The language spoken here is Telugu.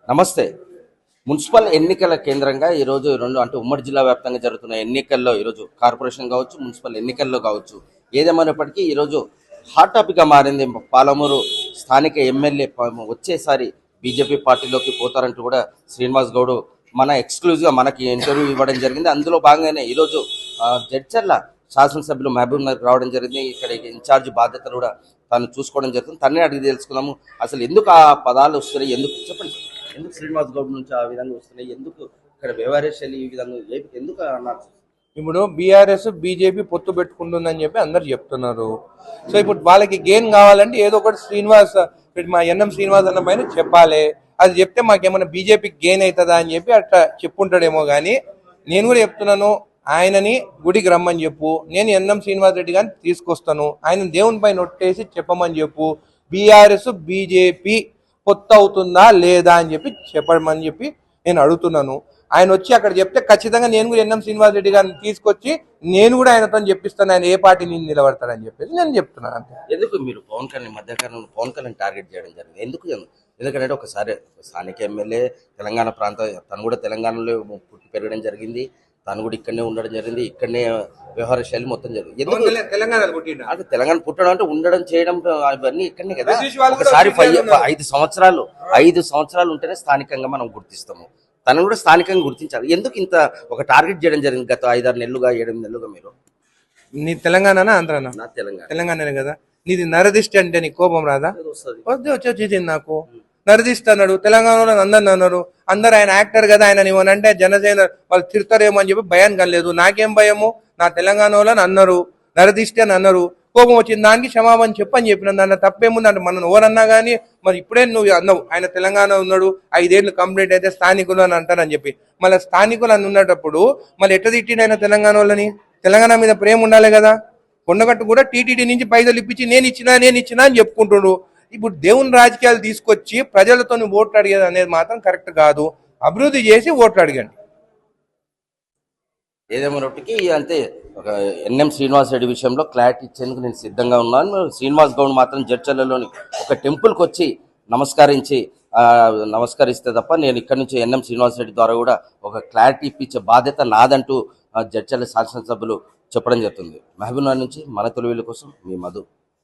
నమస్తే. మున్సిపల్ ఎన్నికల కేంద్రంగా ఈరోజు రెండు అంటే ఉమ్మడి జిల్లా వ్యాప్తంగా జరుగుతున్న ఎన్నికల్లో ఈరోజు కార్పొరేషన్ కావచ్చు, మున్సిపల్ ఎన్నికల్లో కావచ్చు, ఏదేమైనప్పటికీ ఈరోజు హాట్ టాపిక్గా మారింది. పాలమూరు స్థానిక ఎమ్మెల్యే వచ్చేసారి బీజేపీ పార్టీలోకి పోతారంటూ కూడా శ్రీనివాస్ గౌడ్ మన ఎక్స్క్లూజివ్గా మనకి ఇంటర్వ్యూ ఇవ్వడం జరిగింది. అందులో భాగంగానే ఈరోజు జడ్చర్ల శాసనసభ్యులు మహబూబ్ నగర్ రావడం జరిగింది. ఇక్కడ ఇన్ఛార్జ్ బాధ్యతలు కూడా తాను చూసుకోవడం జరుగుతుంది. తన్నే అడిగి తెలుసుకున్నాము అసలు ఎందుకు ఆ పదాలు వస్తున్నాయి, ఎందుకు చెప్పండి, ఎందుకు శ్రీనివాస్ గౌడ్ నుంచి ఆ విధంగా వస్తున్నాయి, ఎందుకు ఇక్కడ వ్యవహారేషాలు ఈ విధంగా ఎందుకు అన్నారు? ఇప్పుడు బీఆర్ఎస్ బీజేపీ పొత్తు పెట్టుకుంటుందని చెప్పి అందరు చెప్తున్నారు. సో ఇప్పుడు వాళ్ళకి గెయిన్ కావాలంటే ఏదో ఒకటి మా ఎన్ఎం శ్రీనివాస్ అన్న పైన చెప్పాలి. అది చెప్తే మాకేమైనా బీజేపీకి గెయిన్ అవుతుందా అని చెప్పి అట్లా చెప్పుంటాడేమో. కానీ నేను కూడా చెప్తున్నాను, ఆయనని గుడికి రమ్మని చెప్పు, నేను ఎన్ఎం శ్రీనివాస్ రెడ్డి గారిని తీసుకొస్తాను, ఆయన దేవుని పైన ఒట్టేసి చెప్పమని చెప్పు, బీఆర్ఎస్ బీజేపీ పొత్తు అవుతుందా లేదా అని చెప్పి చెప్పమని చెప్పి నేను అడుగుతున్నాను. ఆయన వచ్చి అక్కడ చెప్తే ఖచ్చితంగా నేను కూడా ఎన్ఎం శ్రీనివాస్ రెడ్డి గారిని తీసుకొచ్చి నేను కూడా ఆయనతో చెప్పిస్తాను, ఆయన ఏ పార్టీ నేను నిలబడతానని చెప్పేసి నేను చెప్తున్నాను. అంతే. ఎందుకు మీరు పవన్ కళ్యాణ్ మధ్యకాలంలో పవన్ కళ్యాణ్ టార్గెట్ చేయడం జరిగింది? ఎందుకంటే ఒకసారి స్థానిక ఎమ్మెల్యే తెలంగాణ ప్రాంతం, తను కూడా తెలంగాణలో పుట్టి పెరగడం జరిగింది, తను కూడా ఇక్కడనే ఉండడం జరిగింది, ఇక్కడనే వ్యవహార శైలి మొత్తం జరిగింది. అంటే తెలంగాణ పుట్టడం అంటే ఉండడం చేయడం అవన్నీ ఇక్కడనే కదా. ఒకసారి 5 సంవత్సరాలు ఉంటేనే స్థానికంగా మనం గుర్తిస్తాము. తను కూడా స్థానికంగా గుర్తించాలి. ఎందుకు ఇంత ఒక టార్గెట్ చేయడం జరిగింది గత 5-6 నెలలుగా 7 నెలలుగా? మీరు నీ తెలంగాణనా ఆంధ్రానా? నా తెలంగాణనే కదా. నీది నరదిష్టి అంటే నీ కోపం రాదా? వచ్చేది నాకు నరదిస్తున్నాడు. తెలంగాణలో అందరిని అన్నారు, అందరు ఆయన యాక్టర్ కదా, ఆయన నీవనంటే జనసేన వాళ్ళు తిడతారేమో అని చెప్పి భయం కలలేదు. నాకేం భయము? నా తెలంగాణలో అన్నారు నరదిష్టి అని అన్నారు, కోపం వచ్చింది, దానికి క్షమాపణ చెప్పని చెప్పిన దాన్ని తప్పేముంది అంటే మనం ఎవరన్నా కానీ మరి ఇప్పుడే నువ్వు అన్నావు ఆయన తెలంగాణ ఉన్నాడు 5 ఏళ్ళు కంప్లీట్ అయితే స్థానికులు అని అంటారని చెప్పి. మళ్ళీ స్థానికులు అని ఉన్నప్పుడు మళ్ళీ ఎట్ట తిట్టిన ఆయన తెలంగాణ వాళ్ళని? తెలంగాణ మీద ప్రేమ ఉండాలి కదా. కొండగట్టు కూడా టీటీడీ నుంచి పైసలు ఇప్పించి నేను ఇచ్చినా అని చెప్పుకుంటున్నాడు. ఇప్పుడు దేవుని రాజకీయాలు తీసుకొచ్చి ప్రజలతో ఓట్లు అడిగేది అనేది మాత్రం కరెక్ట్ కాదు. అభివృద్ధి చేసి ఓట్లు అడగండి. ఏదేమోటికి అంతే. ఒక ఎన్ఎం శ్రీనివాస్ రెడ్డి విషయంలో క్లారిటీ ఇచ్చేందుకు నేను సిద్ధంగా ఉన్నాను. శ్రీనివాస్ గౌడ్ మాత్రం జడ్చర్లలోని ఒక టెంపుల్కి వచ్చి నమస్కరిస్తే తప్ప నేను ఇక్కడి నుంచి ఎన్ఎం శ్రీనివాస్ రెడ్డి ద్వారా కూడా ఒక క్లారిటీ ఇప్పించే బాధ్యత నాదంటూ జడ్చర్ల శాసనసభ్యులు చెప్పడం జరుగుతుంది. మహబూబ్ నగర్ నుంచి మన తొలివేలు కోసం మీ మధు.